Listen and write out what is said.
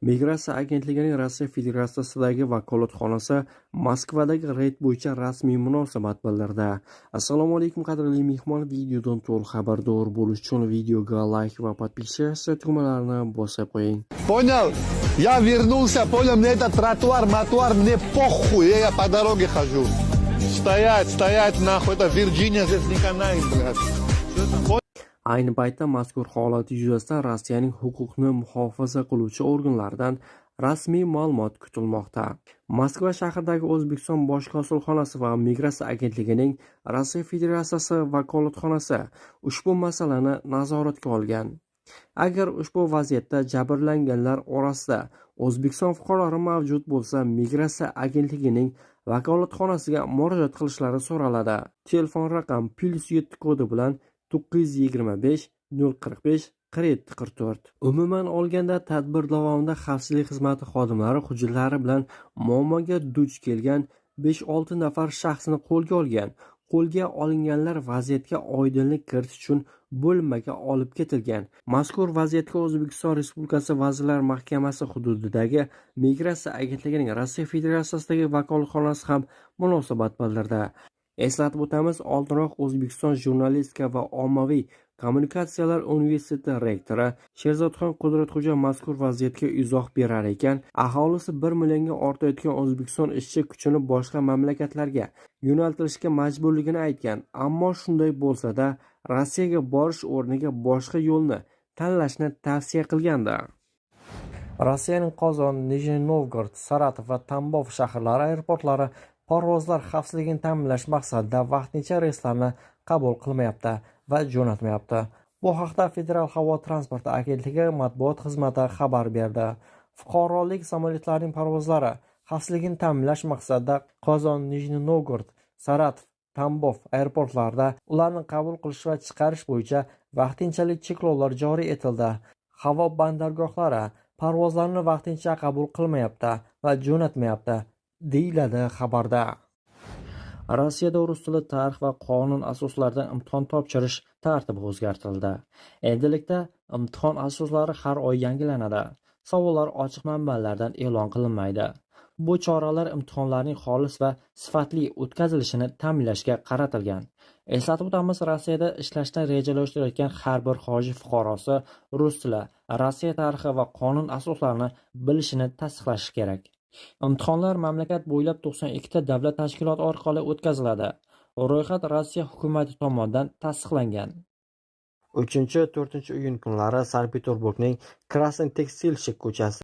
Migratsiya agentligining Rossiya Federatsiyasidagi vakolatxonasi Moskvadagi reyd bo'yicha rasmiy munosabat bildirdi. Assalomu alaykum qadrli mehmon, videodan to'liq xabardor bo'lish uchun videoga like va подписываться tugmalarini bosib qo'ying. Понял? Я вернулся, понял, мне этот тротуар, мне похуй, я по дороге хожу. Стоять, нахуй, это Virginia, здесь не канает, блядь. Ayni paytda mazkur holat yuzasidan Rossiyaning huquqni muhofaza qiluvchi organlaridan rasmiy ma'lumot kutilmoqda. Moskva shahridagi O'zbekiston bosh konsulxonasi va Migratsiya agentligining Rossiya Federatsiyasi vakolatxonasi ushbu masalani nazoratga olgan. Agar ushbu vaziyatda jabrlanganlar orasida O'zbekiston fuqarolari mavjud bo'lsa, Migratsiya agentligining vakolatxonasiga murojaat qilishlari so'raladi. Telefon raqam +7 kodi bilan 925 045 4744. Umuman olganda, tadbir davomida xavfsizlik xizmati xodimlari hujjatlari bilan muammoga duch kelgan 5-6 nafar shaxsni qo'lga olgan. Qo'lga olinganlar vaziyatga oydinlik kiritish uchun bo'lmaga olib ketilgan. Mazkur vaziyatga O'zbekiston Respublikasi Vazirlar Mahkamasi hududidagi Migratsiya agentligining Rossiya Federatsiyasidagi vakolatxonasi ham munosabat bildirdi. Eslatib o'tamiz, oldinroq O'zbekiston Jurnalistika va ommaviy kommunikatsiyalar universiteti rektori Sherzodxon Qudratxo'ja mazkur vaziyatga izoh berar ekan, aholisi 1 millionga ortayotgan O'zbekiston ishchi kuchini boshqa mamlakatlarga yo'naltirishga majburligini aytgan. Ammo shunday bo'lsa-da, Rossiyaga borish o'rniga boshqa yo'lni tanlashni tavsiya qilgandi. Rossiyaning Qozon, Nijniy Novgorod, Saratov va Tambov shaharlari aeroportlari parvozlar xavfsizligini ta'minlash maqsadida vaqtincha reyslarni qabul qilmayapti va jo'natmayapti. Bu haqda Federal havo transporti agentligi matbuot xizmati xabar berdi. Fuqarolik samolyotlarining parvozlari xavfsizligini ta'minlash maqsadida Qozon, Nijniy Novgorod, Saratov, Tambov aeroportlarida ularni qabul qilish va chiqarish bo'yicha vaqtinchalik cheklovlar joriy etildi. Havo bandargohlari parvozlarni vaqtincha qabul qilmayapti va jo'natmayapti, deyiladi xabarda. Rossiyada rus tili, tarix va qonun asoslaridan imtihon topshirish tartibi o'zgartirildi. Endilikda imtihon asoslari har oy yangilanadi. Savollar ochiq manbalardan e'lon qilinmaydi. Bu choralar imtihonlarning xolis va sifatli o'tkazilishini ta'minlashga qaratilgan. Eslatib o'tamiz, Rossiyada ishlashni rejalashtirayotgan har bir xorij fuqarosi rus tili, Rossiya tarixi va qonun asoslarini bilishini tasdiqlashi kerak. Imtihonlar mamlakat bo'ylab 92 ta davlat tashkiloti orqali o'tkaziladi. Ro'yxat Rossiya hukumati tomonidan tasdiqlangan. 3-4 iyun kunlari Sankt-Peterburgning Krasnotekstilchik ko'chasi